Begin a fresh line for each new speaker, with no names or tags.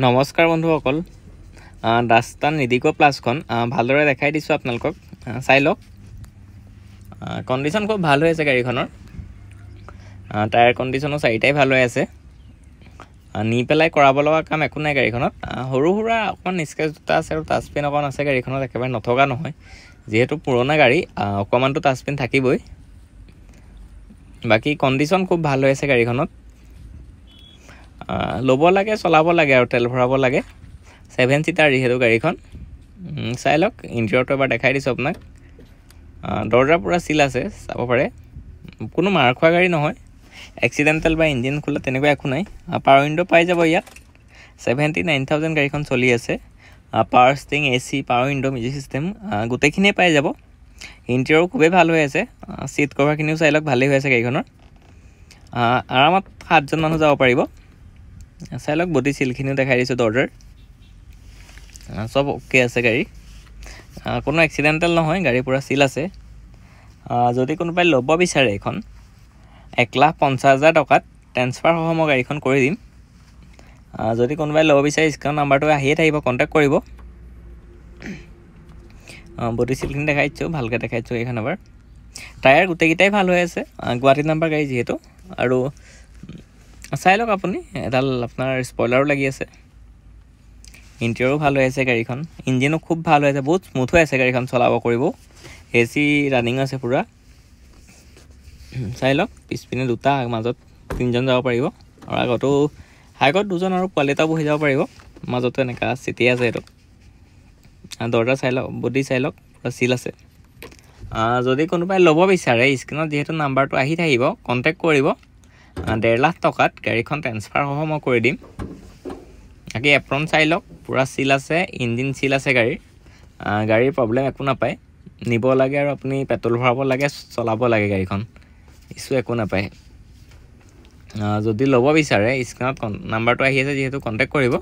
নমস্কাৰ বন্ধুসকল, ডাস্তান নিডিকো প্লাছখন ভালদৰে দেখাই দিছোঁ আপোনালোকক। চাই লওক, কণ্ডিশ্যন খুব ভাল হৈ আছে গাড়ীখনৰ। টায়াৰ কণ্ডিশ্যনো চাৰিটাই ভাল হৈ আছে। নি পেলাই কৰাব লগা কাম একো নাই গাড়ীখনত। সৰু সুৰা অকণমান স্কেচ দুটা আছে আৰু টাচপেন অকণ আছে গাড়ীখনত, একেবাৰে নথকা নহয়। যিহেতু পুৰণা গাড়ী, অকণমানটো টাচপেন থাকিবই। বাকী কণ্ডিশ্যন খুব ভাল হৈ আছে গাড়ীখনত। ল'ব লাগে, চলাব লাগে আৰু তেল ভৰাব লাগে। 7 ছিটাৰ যিহেতু গাড়ীখন। চাই লওক, ইণ্টেৰিয়ৰটো এবাৰ দেখাই দিছোঁ আপোনাক। দৰ্জা পূৰা চিল আছে, চাব পাৰে। কোনো মাৰ খোৱা গাড়ী নহয়, এক্সিডেণ্টেল বা ইঞ্জিন খোলা তেনেকুৱা একো নাই। পাৱাৰ উইণ্ডো পাই যাব ইয়াত। 79,000 গাড়ীখন চলি আছে। Power sting, AC, power window, music system গোটেইখিনিয়ে পাই যাব। ইণ্টেৰিয়ৰো খুবেই ভাল হৈ আছে। ছিট কভাৰখিনিও চাই লওক, ভালেই হৈ আছে গাড়ীখনৰ। আৰামত 7জন মানুহ যাব পাৰিব। চাই লওক, বডি চিলখিনিও দেখাই দিছোঁ দৰ্জাৰ। চব অ'কে আছে গাড়ী। কোনো এক্সিডেণ্টেল নহয়, গাড়ী পূৰা চিল আছে। যদি কোনোবাই ল'ব বিচাৰে এইখন 1,50,000 টকাত ট্ৰেন্সফাৰ সহ মই গাড়ীখন কৰি দিম। যদি কোনোবাই ল'ব বিচাৰে স্ক্ৰীনৰ নাম্বাৰটো আহিয়ে থাকিব, কণ্টেক্ট কৰিব। বডি চিলখিনি দেখাই দিছোঁ, ভালকৈ দেখাই দিছোঁ এইখন এবাৰ। টায়াৰ গোটেইকেইটাই ভাল হৈ আছে, গুৱাহাটী নাম্বাৰ গাড়ী যিহেতু। আৰু চাই লওক আপুনি, এডাল আপোনাৰ স্পইলাৰো লাগি আছে। ইণ্টেৰিয়ৰো ভাল হৈ আছে গাড়ীখন। ইঞ্জিনো খুব ভাল হৈ আছে, বহুত স্মুথ হৈ আছে গাড়ীখন, চলাব কৰিব। AC ৰানিং আছে পূৰা। চাই লওক, পিছপিনে দুটা, মাজত 3জন যাব পাৰিব। আৰু আগতো হাইকত 2জন আৰু পোৱালি এটাও বহি যাব পাৰিব। মাজতো এনেকুৱা চিটি আছে এইটো। দৰ্জা চাই লওক, বডি চাই লওক, পূৰা চিল আছে। যদি কোনোবাই ল'ব বিচাৰে স্ক্ৰীনত যিহেতু নাম্বাৰটো আহি থাকিব, কণ্টেক্ট কৰিব। 1.5 লাখ টকাত গাড়ীখন ট্ৰেন্সফাৰ সহ মই কৰি দিম। বাকী এপ্ৰন চাই লওক, পূৰা চিল আছে, ইঞ্জিন চিল আছে গাড়ীৰ। গাড়ীৰ প্ৰব্লেম একো নাপায়। নিব লাগে আৰু আপুনি পেট্ৰল ভৰাব লাগে, চলাব লাগে গাড়ীখন, ইছ্যু একো নাপায়। যদি ল'ব বিচাৰে স্ক্ৰীনত নাম্বাৰটো আহি আছে যিহেতু, কণ্টেক্ট কৰিব।